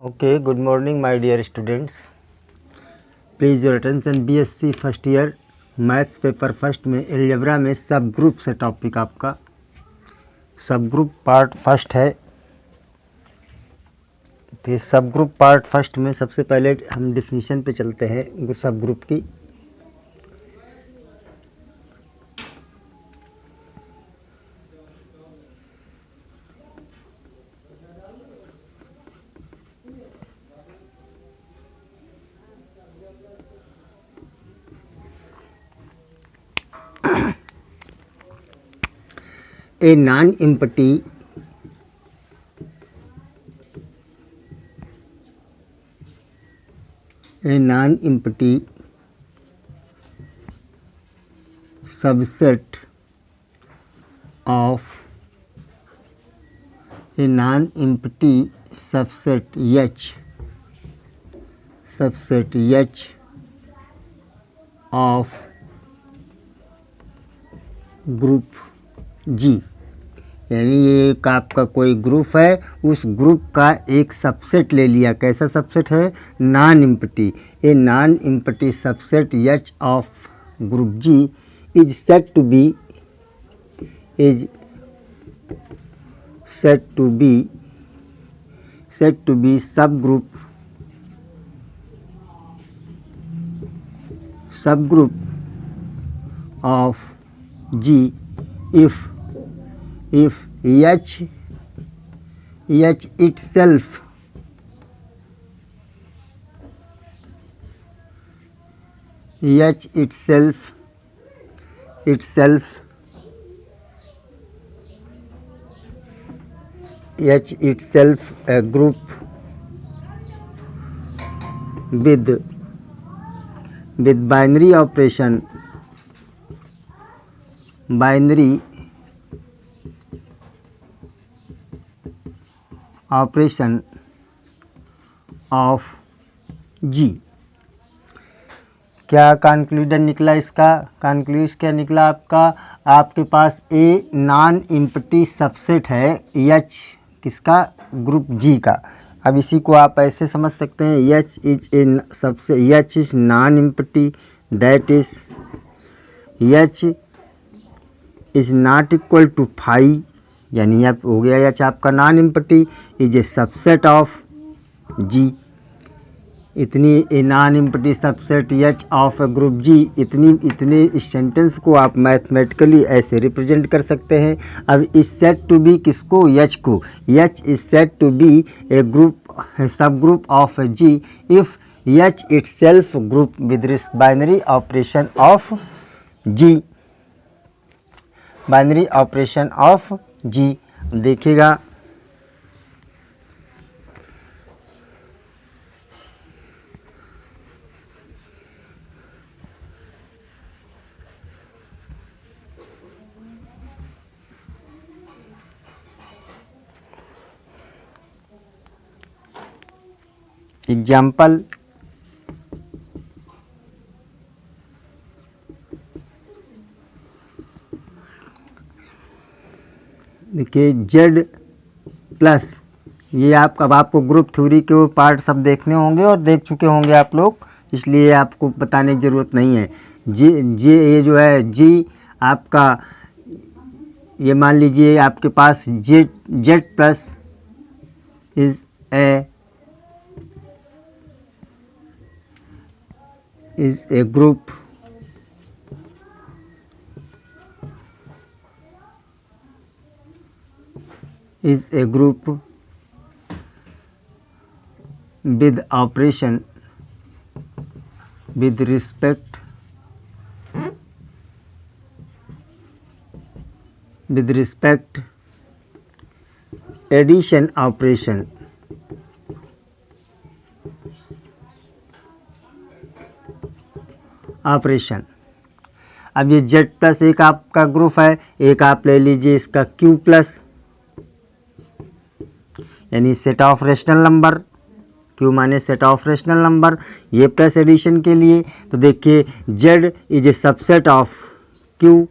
Okay, good morning my dear students. Please your attention. BSc first year maths paper first में algebra में सब group से topic आपका सब ग्रुप पार्ट फर्स्ट है। तो सब ग्रुप पार्ट फर्स्ट में सबसे पहले हम डिफिनीशन पे चलते हैं सब ग्रुप की। A non-empty subset of a non-empty subset H of group G, यानी ये एक आपका कोई ग्रुप है, उस ग्रुप का एक सबसेट ले लिया। कैसा सबसेट है? Non empty. A non empty subset H of group G is said to be subgroup of G if H itself a group with binary operation of G. क्या conclusion निकला इसका? Conclusion क्या निकला आपका? आपके पास a non empty subset है H किसका? ग्रुप जी का। अब इसी को आप ऐसे समझ सकते हैं, H is non empty, that is H is not equal to 5, यानी अब हो गया एच आपका non empty is a subset of G. इतनी a non empty subset H of group G, इतने इस सेंटेंस को आप मैथमेटिकली ऐसे रिप्रेजेंट कर सकते हैं। अब इस सेट टू बी किसको? एच को। H is said to be a group subgroup of G if H itself group with binary operation of G. Binary operation of G देखिएगा, एग्जाम्पल देखिए Z प्लस, ये अब आपको group theory के वो part सब देखने होंगे और देख चुके होंगे आप लोग, इसलिए आपको बताने की ज़रूरत नहीं है। ये जो है जी आपका, ये मान लीजिए आपके पास Z plus is a group with operation with respect addition operation अब ये Z प्लस एक आपका ग्रुप है, एक आप ले लीजिए इसका Q प्लस, यानी set of rational number. Q माने सेट ऑफ रेशनल नंबर, ये प्लस एडिशन के लिए। तो देखिए Z is a subset of Q,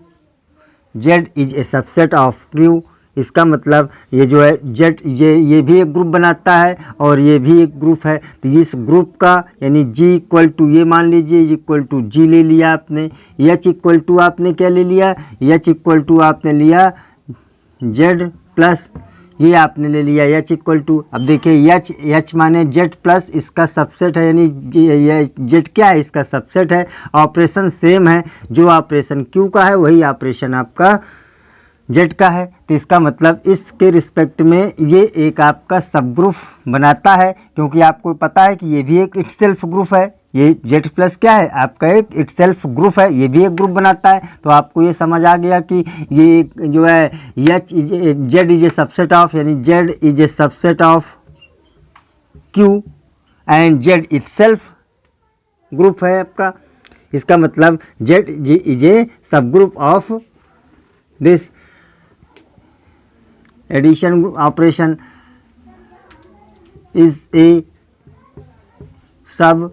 Z is a subset of Q, इसका मतलब ये जो है जेड ये भी एक ग्रुप बनाता है और ये भी एक ग्रुप है। तो इस ग्रुप का यानी जी इक्वल टू ये मान लीजिए इक्वल टू जी ले लिया आपने, एच इक्वल टू आपने क्या ले लिया, एच इक्वल टू आपने लिया जेड प्लस ये आपने ले लिया एच इक्वल टू। अब देखिए एच माने जेड प्लस इसका सबसेट है, यानी जेड क्या है, इसका सबसेट है। ऑपरेशन सेम है, जो ऑपरेशन क्यू का है वही ऑपरेशन आपका जेड का है। तो इसका मतलब इसके रिस्पेक्ट में ये एक आपका सब ग्रुप बनाता है, क्योंकि आपको पता है कि ये भी एक इटसेल्फ ग्रुप है। ये जेड प्लस क्या है आपका एक इटसेल्फ ग्रुप है, ये भी एक ग्रुप बनाता है। तो आपको ये समझ आ गया कि ये जो है H Z is a subset of, यानी Z is a subset of Q and Z itself group है आपका। इसका मतलब Z is a subgroup of this addition operation is a सब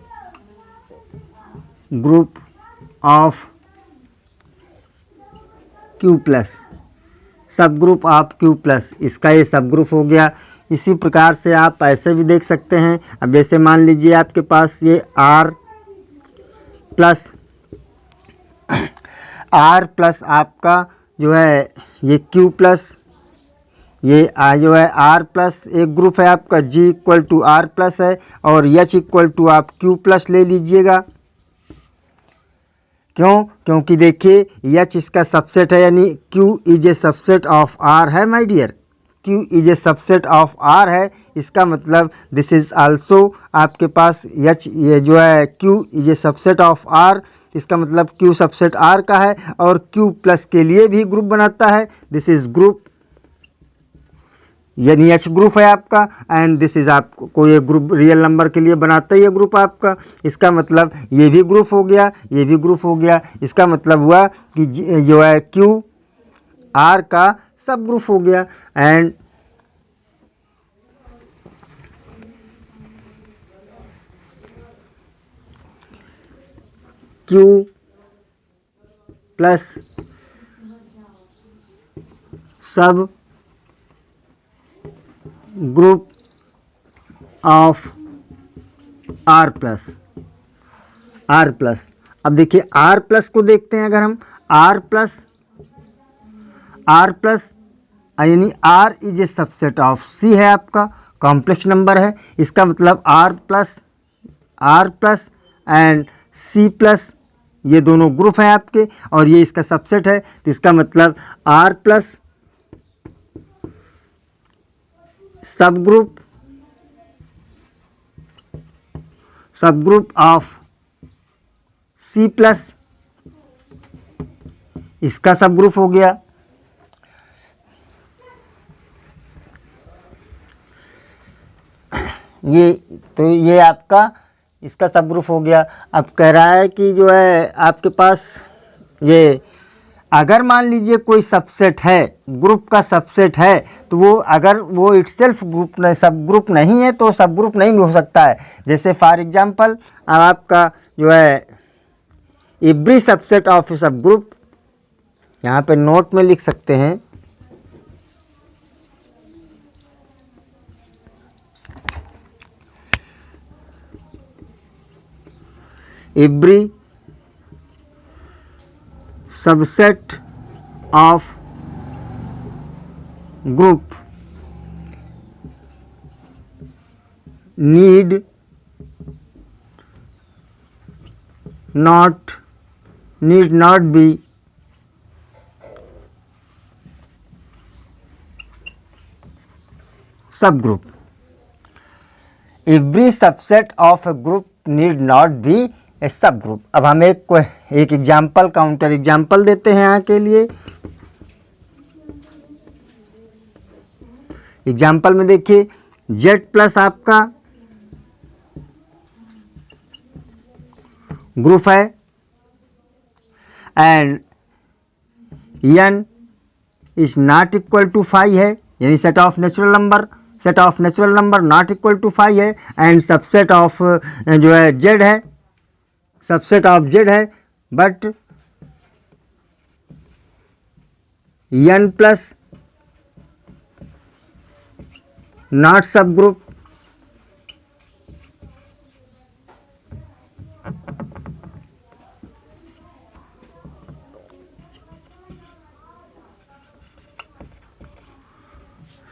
group of Q plus, subgroup of Q plus, इसका ये सब group हो गया। इसी प्रकार से आप ऐसे भी देख सकते हैं। अब जैसे मान लीजिए आपके पास ये आर प्लस आपका जो है ये क्यू प्लस, ये जो है आर प्लस एक ग्रुप है आपका, जी इक्वल टू आर प्लस है और एच इक्वल टू आप क्यू प्लस ले लीजिएगा। क्यों? क्योंकि देखिए एच इसका सबसेट है, यानी Q is a subset of R है my dear, Q is a subset of R है। इसका मतलब दिस इज आल्सो आपके पास एच ये जो है Q is a subset of R, इसका मतलब क्यू सबसेट आर का है और क्यू प्लस के लिए भी ग्रुप बनाता है। दिस इज ग्रुप यानी एच ग्रुप है आपका एंड दिस इज आपको ये ग्रुप रियल नंबर के लिए बनाता है ये ग्रुप आपका। इसका मतलब ये भी ग्रुप हो गया, ये भी ग्रुप हो गया। इसका मतलब हुआ कि जो है क्यू आर का सब ग्रुप हो गया and Q plus subgroup of R plus. अब देखिए आर प्लस को देखते हैं। अगर हम आर प्लस यानी R is a subset of C है आपका, कॉम्प्लेक्स नंबर है। इसका मतलब R plus and C plus ये दोनों ग्रुप हैं आपके और ये इसका सबसेट है। तो इसका मतलब R plus subgroup of C plus इसका सब ग्रुप हो गया। ये आपका इसका सब ग्रुप हो गया। अब कह रहा है कि जो है आपके पास ये अगर मान लीजिए कोई सबसेट है, ग्रुप का सबसेट है, तो वो अगर वो इटसेल्फ ग्रुप सब ग्रुप नहीं है तो सब ग्रुप नहीं हो सकता है। जैसे फॉर एग्जांपल आपका जो है एवरी सबसेट ऑफ सब ग्रुप, यहाँ पे नोट में लिख सकते हैं every subset of group need not be subgroup. Every subset of a group need not be a subgroup. अब हम एक एग्जाम्पल काउंटर एग्जाम्पल देते हैं यहाँ के लिए। एग्जाम्पल में देखिए Z प्लस आपका ग्रुप है and n is not equal to 5 है, यानी set of natural number not equal to 5 है एंड सबसेट ऑफ जो है Z है, सबसेट ऑफ Z है, but n plus not subgroup.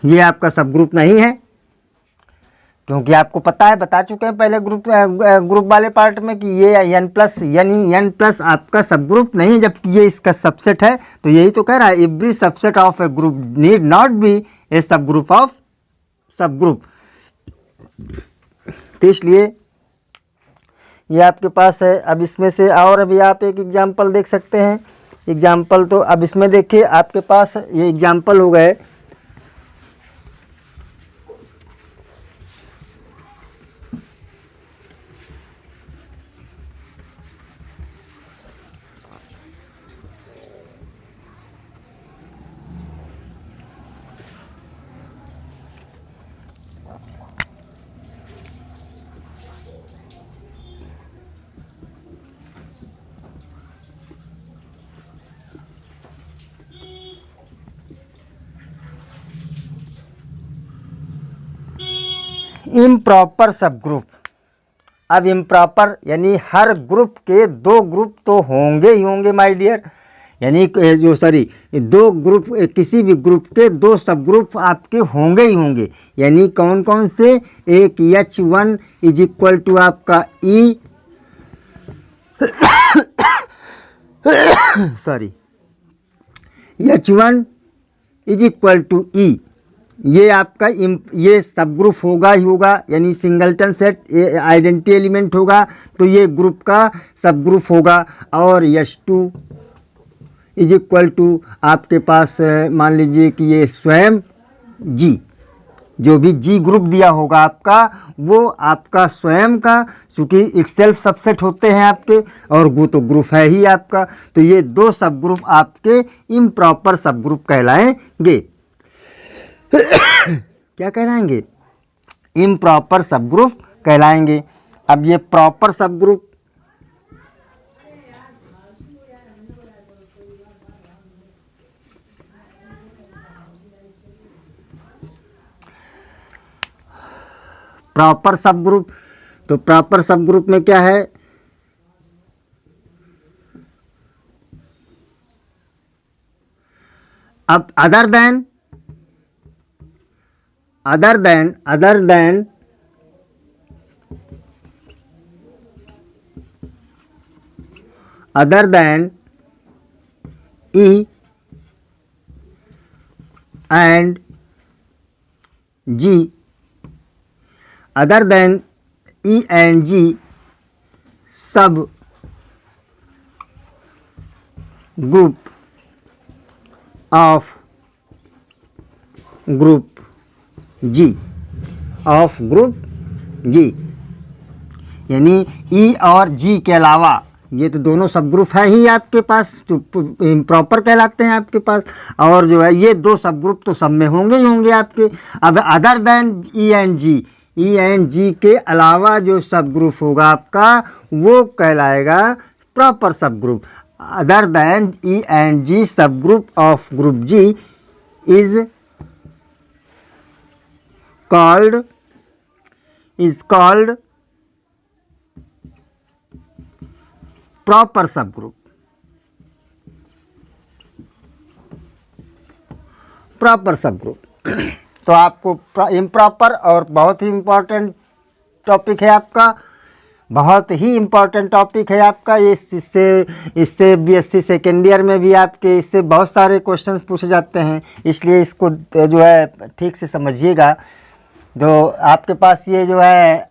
ये आपका सब ग्रुप नहीं है, क्योंकि आपको पता है, बता चुके हैं पहले ग्रुप वाले पार्ट में कि ये n प्लस यानी n प्लस आपका सब ग्रुप नहीं है, जबकि ये इसका सबसेट है। तो यही तो कह रहा है, every subset of a group need not be a subgroup of सब ग्रुप। तो इसलिए ये आपके पास है। अब इसमें से और अभी आप एक एग्जाम्पल देख सकते हैं। एग्जाम्पल तो अब इसमें देखिए आपके पास ये एग्जाम्पल हो गए। इम्प्रॉपर सब ग्रुप। अब इम्प्रॉपर यानी हर ग्रुप के दो ग्रुप तो होंगे ही होंगे माय डियर, यानी जो सॉरी दो ग्रुप, किसी भी ग्रुप के दो सब ग्रुप आपके होंगे ही होंगे। यानी कौन कौन से? एक H1 इज इक्वल टू आपका E sorry H1 is equal to E, ये आपका ये सब ग्रुप होगा ही होगा, यानी सिंगलटन सेट आइडेंटिटी एलिमेंट होगा, तो ये ग्रुप का सब ग्रुप होगा। और H2 इज इक्वल टू आपके पास मान लीजिए कि ये स्वयं G, जो भी G ग्रुप दिया होगा आपका, वो आपका स्वयं का, चूँकि इटसेल्फ सबसेट होते हैं आपके, और वो तो ग्रुप है ही आपका। तो ये दो सब ग्रुप आपके इम्प्रॉपर सब ग्रुप कहलाएंगे। क्या कहलाएंगे? इम्प्रॉपर सब ग्रुप कहलाएंगे। अब ये प्रॉपर सब ग्रुप, प्रॉपर सब ग्रुप, तो प्रॉपर सब ग्रुप में क्या है? अब other than E and G, other than E and G सब group of group G, of group G, यानी E और G के अलावा ये तो दोनों सब ग्रुप है ही आपके पास, जो इम्प्रॉपर कहलाते हैं आपके पास। और जो है ये दो सब ग्रुप तो सब में होंगे ही होंगे आपके। अब other than E and G के अलावा जो सब ग्रुप होगा आपका, वो कहलाएगा प्रॉपर सब group. Other than E and G सब group of group G is called proper सब ग्रुप। प्रॉपर सब ग्रुप तो आपको इम्प्रॉपर, और बहुत ही इम्पोर्टेंट टॉपिक है आपका, बहुत ही इम्पोर्टेंट टॉपिक है आपका। इससे BSc सेकेंड ईयर में भी आपके इससे बहुत सारे क्वेश्चंस पूछे जाते हैं, इसलिए इसको जो है ठीक से समझिएगा। जो आपके पास ये जो है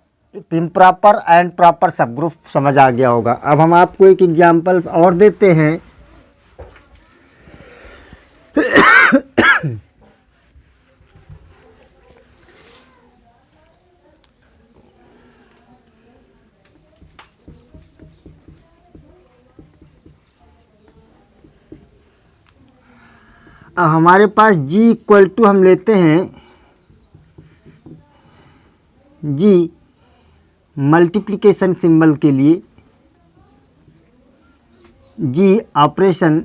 इम्प्रॉपर एंड प्रॉपर सब ग्रुप समझ आ गया होगा। अब हम आपको एक एग्जांपल और देते हैं। अब हमारे पास G इक्वल टू हम लेते हैं G मल्टीप्लिकेशन सिंबल के लिए G ऑपरेशन,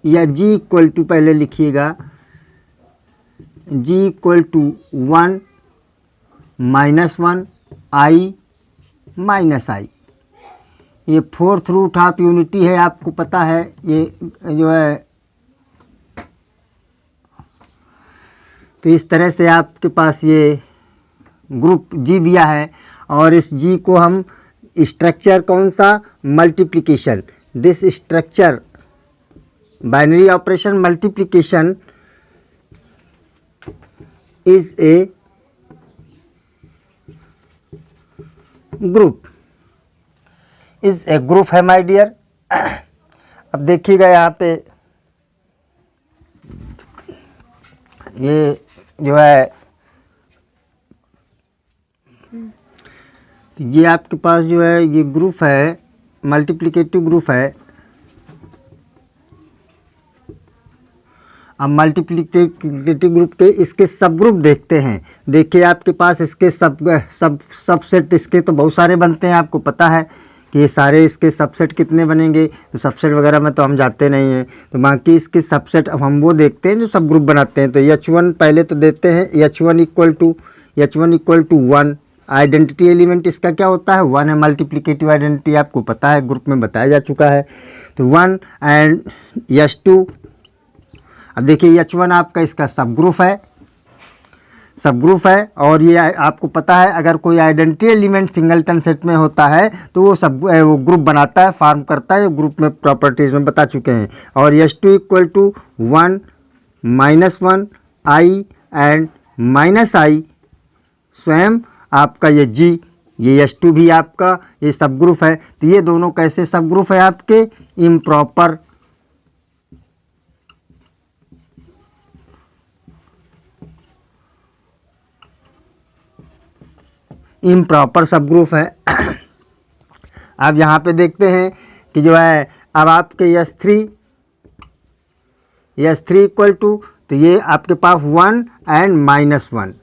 या G इक्वल टू पहले लिखिएगा जी इक्वल टू 1 -1 i माइनस आई। ये फोर्थ रूट ऑफ यूनिटी है, आपको पता है ये जो है। तो इस तरह से आपके पास ये ग्रुप जी दिया है और इस जी को हम स्ट्रक्चर कौन सा, multiplication, this structure binary operation multiplication is a group, is a group है माय डियर। अब देखिएगा यहाँ पे ये जो है, तो ये आपके पास जो है ये ग्रुप है, मल्टीप्लिकेटिव ग्रुप है। अब मल्टीप्लिकेटिव ग्रुप के इसके सब ग्रुप देखते हैं। देखिए आपके पास इसके सबसेट इसके तो बहुत सारे बनते हैं, आपको पता है कि ये सारे इसके सबसेट कितने बनेंगे। तो सबसेट वगैरह में तो हम जाते नहीं हैं, तो बाकी इसके सबसेट अब हम वो देखते हैं जो सब ग्रुप बनाते हैं। तो H1 पहले तो देते हैं, H1 equal to 1। Identity element इसका क्या होता है, 1 है। मल्टीप्लिकेटिव आइडेंटिटी आपको पता है, ग्रुप में बताया जा चुका है। तो 1 एंड H2। अब देखिए H1 आपका इसका सब ग्रुप है, और ये आपको पता है अगर कोई आइडेंटिटी एलिमेंट सिंगलटन सेट में होता है तो वो ग्रुप बनाता है, फॉर्म करता है, ग्रुप में प्रॉपर्टीज़ में बता चुके हैं। और H2 equal to 1 -1 i and minus i स्वयं आपका ये G, ये H2 भी आपका ये सब ग्रुप है। तो ये दोनों कैसे सब ग्रुप है आपके, इम्प्रॉपर सब ग्रुप है। अब यहाँ पे देखते हैं कि जो है अब आपके S3 इक्वल टू, तो ये आपके पास 1 एंड -1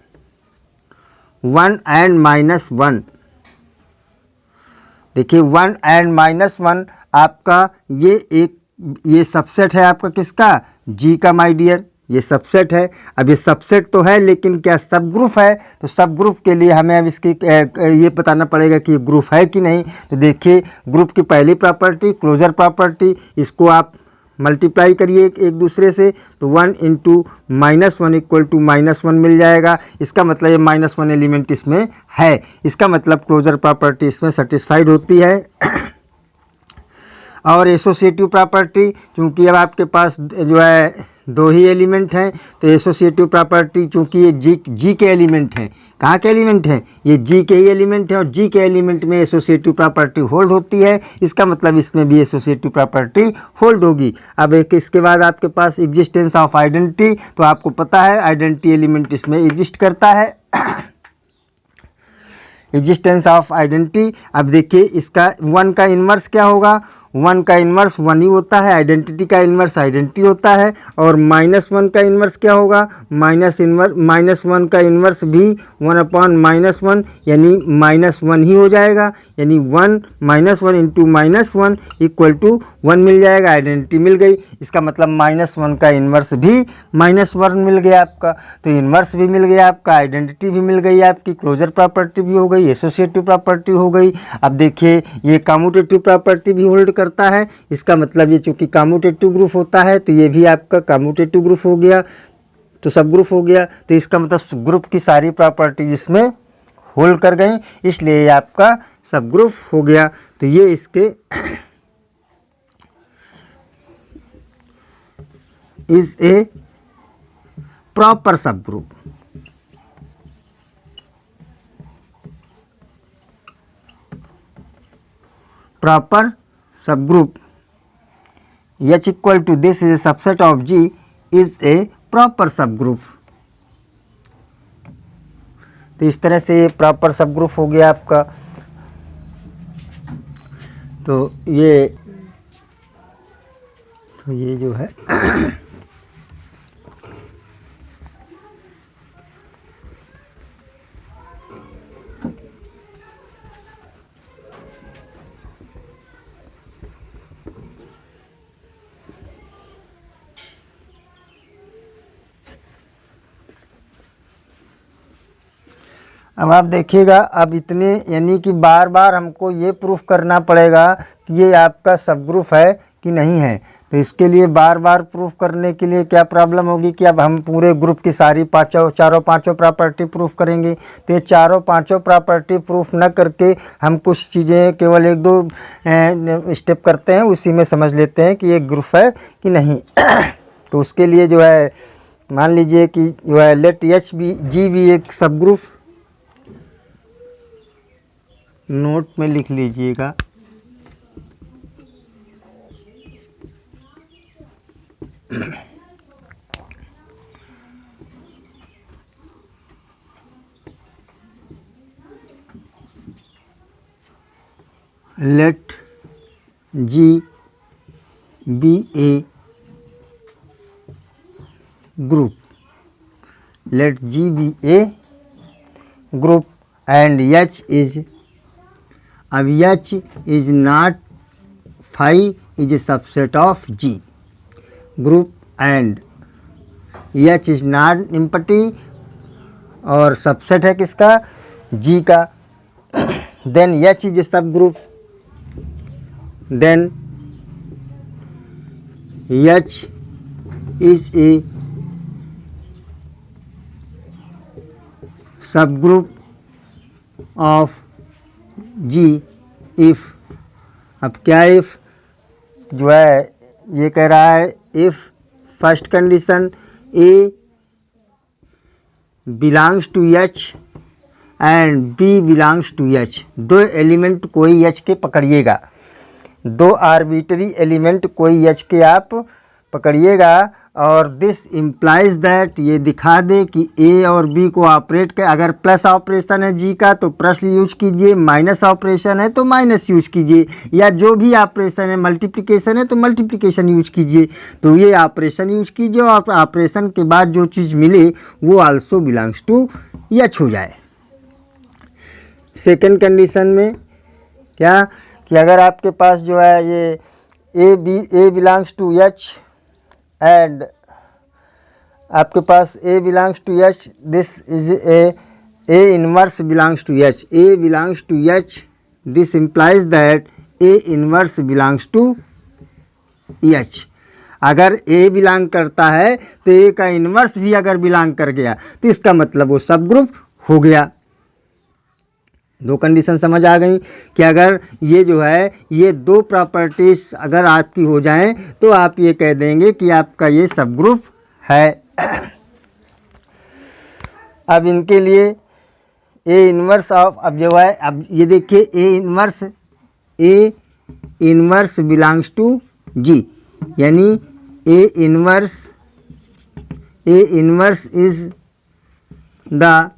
देखिए 1 एंड -1 आपका ये सबसेट है आपका किसका, G का माय डियर, ये सबसेट है। अब ये सबसेट तो है लेकिन क्या सब ग्रुप है, तो सब ग्रुप के लिए हमें अब इसकी ये बताना पड़ेगा कि ये ग्रुप है कि नहीं। तो देखिए ग्रुप की पहली प्रॉपर्टी क्लोजर प्रॉपर्टी, इसको आप मल्टीप्लाई करिए एक दूसरे से, तो 1 इंटू -1 इक्वल टू -1 मिल जाएगा। इसका मतलब ये -1 एलिमेंट इसमें है, इसका मतलब क्लोजर प्रॉपर्टी इसमें सेटिस्फाइड होती है। और एसोसिएटिव प्रॉपर्टी, चूँकि अब आपके पास जो है दो ही एलिमेंट हैं, तो एसोसिएटिव प्रॉपर्टी चूँकि ये जी के एलिमेंट हैं, कहाँ के एलिमेंट हैं, ये जी के ही एलिमेंट हैं, और जी के एलिमेंट में एसोसिएटिव प्रॉपर्टी होल्ड होती है, इसका मतलब इसमें भी एसोसिएटिव प्रॉपर्टी होल्ड होगी। अब एक इसके बाद आपके पास एग्जिस्टेंस ऑफ आइडेंटिटी, तो आपको पता है आइडेंटिटी एलिमेंट इसमें एग्जिस्ट करता है। एग्जिस्टेंस ऑफ आइडेंटिटी, अब देखिए इसका 1 का इन्वर्स क्या होगा, 1 का इन्वर्स 1 ही होता है, आइडेंटिटी का इन्वर्स आइडेंटिटी होता है। और -1 का इन्वर्स क्या होगा, -1 का इन्वर्स भी 1/-1 यानी -1 ही हो जाएगा, यानी 1 -1 इंटू -1 इक्वल टू 1 मिल जाएगा, आइडेंटिटी मिल गई। इसका मतलब -1 का इन्वर्स भी -1 मिल गया आपका, तो इन्वर्स भी मिल गया आपका, आइडेंटिटी भी मिल गई आपकी, क्लोजर प्रॉपर्टी भी हो गई, एसोसिएटिव प्रॉपर्टी हो गई। अब देखिए ये कम्यूटेटिव प्रॉपर्टी भी होल्ड करता है, इसका मतलब ये चूंकि कम्यूटेटिव ग्रुप होता है तो ये भी आपका कम्यूटेटिव ग्रुप हो गया, तो सब ग्रुप हो गया। तो इसका मतलब ग्रुप की सारी प्रॉपर्टी जिसमें होल्ड कर गई, इसलिए ये आपका सब ग्रुप हो गया। तो ये इसके इज ए प्रॉपर सब group. Proper subgroup H equal to this is a subset of G is a proper subgroup। तो इस तरह से प्रॉपर सबग्रुप हो गया आपका। तो ये जो है अब आप देखिएगा, अब इतने यानी कि बार बार हमको ये प्रूफ करना पड़ेगा कि ये आपका सब ग्रुप है कि नहीं है। तो इसके लिए बार बार प्रूफ करने के लिए क्या प्रॉब्लम होगी कि अब हम पूरे ग्रुप की सारी चारों पांचों प्रॉपर्टी प्रूफ करेंगे। तो ये चारों पांचों प्रॉपर्टी प्रूफ न करके हम कुछ चीज़ें केवल एक दो स्टेप करते हैं, उसी में समझ लेते हैं कि ये ग्रुप है कि नहीं। तो उसके लिए जो है मान लीजिए कि जो है लेट एच बी जी भी एक सब ग्रुप, नोट में लिख लीजिएगा। Let G be a group, let G be a group and H is, अब H is not phi is a subset of G group and H is not empty और subset है किसका, G का। then H is a subgroup, then H is a subgroup of G if, अब क्या if जो है ये कह रहा है if first condition A belongs to H and B belongs to H, दो एलिमेंट कोई H के पकड़िएगा, दो आर्बिटरी एलिमेंट कोई H के आप पकड़िएगा और दिस इम्प्लाइज दैट, ये दिखा दे कि A और B को ऑपरेट कर, अगर प्लस ऑपरेशन है G का तो प्लस यूज कीजिए, माइनस ऑपरेशन है तो माइनस यूज कीजिए, या जो भी ऑपरेशन है मल्टीप्लिकेशन है तो मल्टीप्लिकेशन यूज कीजिए। तो ये ऑपरेशन यूज कीजिए और ऑपरेशन के बाद जो चीज़ मिले वो आल्सो बिलोंग्स टू H हो जाए। सेकेंड कंडीशन में क्या कि अगर आपके पास जो है ये A belongs to H and आपके पास A belongs to H, this is A inverse belongs to H, A belongs to H, this implies that A inverse belongs to H। अगर A बिलोंग करता है तो A का inverse भी अगर belong कर गया तो इसका मतलब वो सब ग्रुप हो गया। दो कंडीशन समझ आ गई कि अगर ये जो है ये दो प्रॉपर्टीज अगर आपकी हो जाएं तो आप ये कह देंगे कि आपका ये सब ग्रुप है। अब इनके लिए ए इनवर्स ऑफ, अब जो है अब ये देखिए A inverse belongs to G, यानी A inverse is the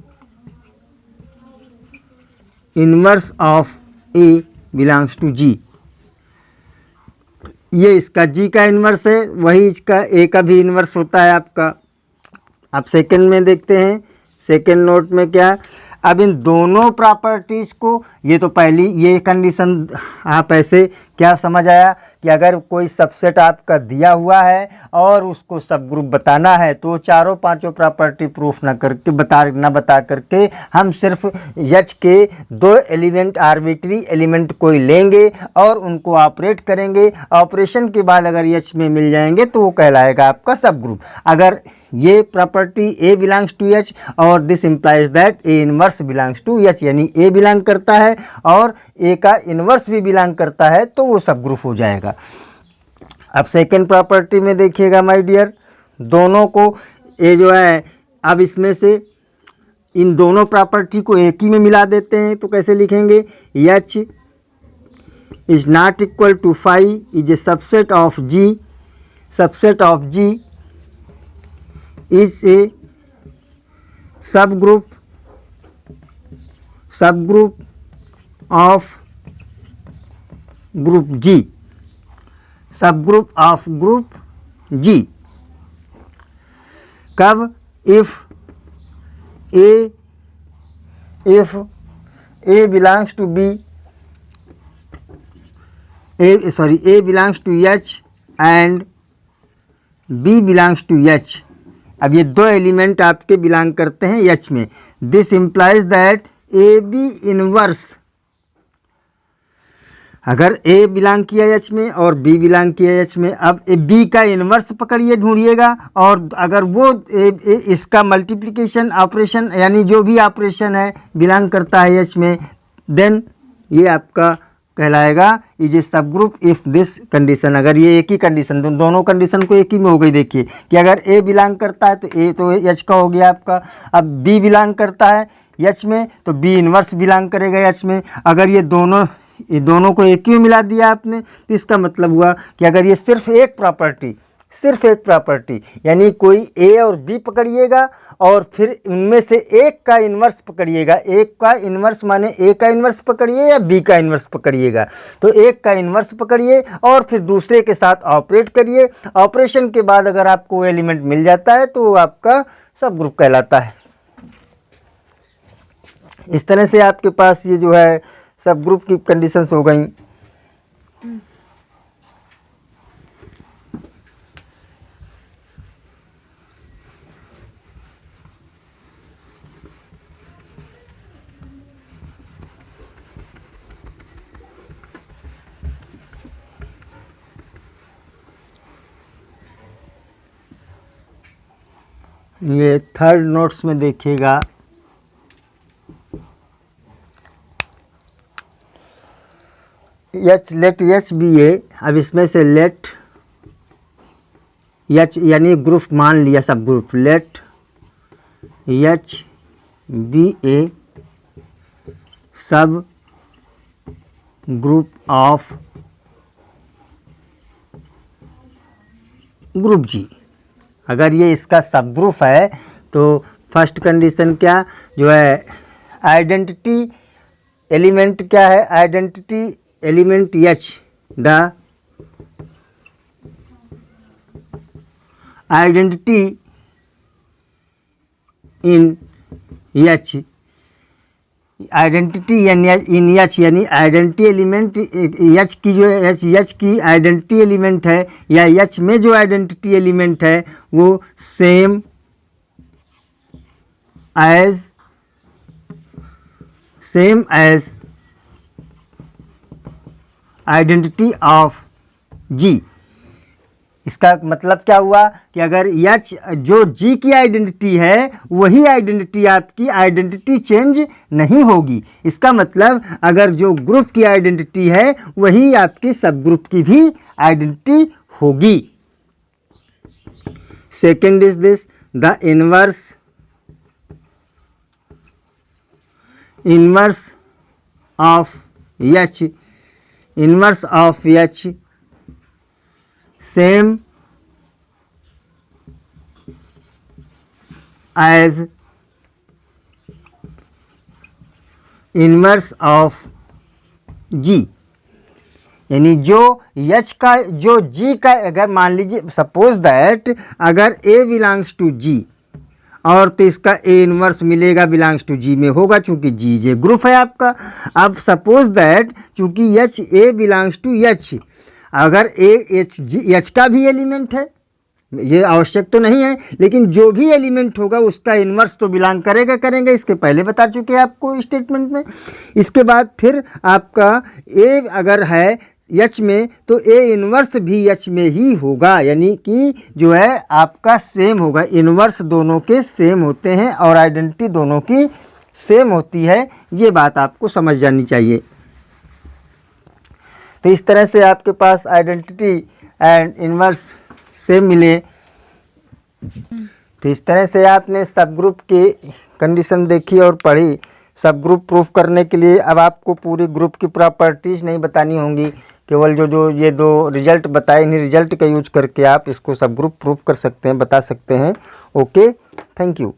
inverse of A belongs to G। ये इसका G का इनवर्स है, वही इसका A का भी इनवर्स होता है आपका। अब सेकंड में देखते हैं, सेकंड नोट में क्या, अब इन दोनों प्रॉपर्टीज़ को, ये तो पहली ये कंडीशन आप ऐसे क्या समझ आया कि अगर कोई सबसेट आपका दिया हुआ है और उसको सब ग्रुप बताना है तो चारों पांचों प्रॉपर्टी प्रूफ ना बता करके हम सिर्फ H के दो एलिमेंट आर्बिट्री एलिमेंट कोई लेंगे और उनको ऑपरेट करेंगे, ऑपरेशन के बाद अगर H में मिल जाएंगे तो वो कहलाएगा आपका सब ग्रुप। अगर ये property A belongs to H और this implies that A inverse belongs to H, यानी A बिलोंग करता है और A का इनवर्स भी बिलोंग करता है तो वो सब ग्रुप हो जाएगा। अब सेकंड प्रॉपर्टी में देखिएगा माय डियर, दोनों को ये जो है, अब इसमें से इन दोनों प्रॉपर्टी को एक ही में मिला देते हैं तो कैसे लिखेंगे, H is not equal to phi is a subset of G is a subgroup of group G, subgroup of group G। कब, if A belongs to B, A belongs to H and B belongs to H। अब ये दो element आपके belong करते हैं H में, this implies that A B inverse, अगर A belong किया एच में और बी बिलोंग किया एच में, अब बी का इन्वर्स पकड़िए, ढूंढिएगा, और अगर वो इसका मल्टीप्लिकेशन ऑपरेशन यानी जो भी ऑपरेशन है बिलोंग करता है एच में, देन ये आपका कहलाएगा इज ए सब ग्रुप इफ दिस कंडीशन। अगर ये एक ही कंडीशन, दोनों कंडीशन को एक ही में हो गई, देखिए कि अगर ए बिलोंग करता है तो ए तो एच का हो गया आपका, अब बी बिलोंग करता है एच में तो बी इन्वर्स बिलोंग करेगा एच में। अगर ये दोनों को एक ही मिला दिया आपने, तो इसका मतलब हुआ कि अगर ये सिर्फ एक प्रॉपर्टी यानी कोई ए और बी पकड़िएगा और फिर उनमें से एक का इन्वर्स पकड़िएगा, एक का इन्वर्स माने ए का इन्वर्स पकड़िए या बी का इन्वर्स पकड़िएगा, तो एक का इन्वर्स पकड़िए और फिर दूसरे के साथ ऑपरेट करिए। ऑपरेशन के बाद अगर आपको एलिमेंट मिल जाता है तो वो आपका सब ग्रुप कहलाता है। इस तरह से आपके पास ये जो है सब ग्रुप की कंडीशंस हो गई। ये थर्ड नोट्स में देखिएगा, एच लेट एच बी ए। अब इसमें से लेट एच यानी ग्रुप मान लिया सब group, late H B a subgroup of group जी। अगर ये इसका सब ग्रुप है तो फर्स्ट कंडीशन क्या जो है, आइडेंटिटी एलिमेंट क्या है, identity element H, the identity in H, identity in H यानी आइडेंटिटी एलिमेंट एच की जो एच की आइडेंटिटी एलिमेंट है या एच में जो आइडेंटिटी एलिमेंट है वो सेम एज आइडेंटिटी ऑफ जी। इसका मतलब क्या हुआ कि अगर एच जो जी की आइडेंटिटी है वही आइडेंटिटी आपकी आइडेंटिटी चेंज नहीं होगी। इसका मतलब अगर जो ग्रुप की आइडेंटिटी है वही आपकी सब ग्रुप की भी आइडेंटिटी होगी। Second is this, the inverse of H same as inverse of G, यानी जो एच का जो जी का, अगर मान लीजिए सपोज दैट अगर ए बिलोंग्स टू जी और तो इसका ए इनवर्स मिलेगा बिलोंग्स टू जी में होगा, चूंकि जी जे ग्रुप है आपका। अब सपोज दैट चूंकि H A belongs to H, अगर एच का भी एलिमेंट है, ये आवश्यक तो नहीं है, लेकिन जो भी एलिमेंट होगा उसका इन्वर्स तो बिलोंग करेंगे, इसके पहले बता चुके हैं आपको स्टेटमेंट में। इसके बाद फिर आपका ए अगर है एच में तो ए इन्वर्स भी एच में ही होगा, यानी कि जो है आपका सेम होगा, इन्वर्स दोनों के सेम होते हैं और आइडेंटिटी दोनों की सेम होती है। ये बात आपको समझ जानी चाहिए। तो इस तरह से आपके पास आइडेंटिटी एंड इन्वर्स सेम मिले। तो इस तरह से आपने सब ग्रुप की कंडीशन देखी और पढ़ी। सब ग्रुप प्रूफ करने के लिए अब आपको पूरी ग्रुप की प्रॉपर्टीज़ नहीं बतानी होंगी, केवल जो ये दो रिजल्ट बताए, इन्हीं रिजल्ट का यूज करके आप इसको सब ग्रुप प्रूफ कर सकते हैं, बता सकते हैं। Okay, thank you.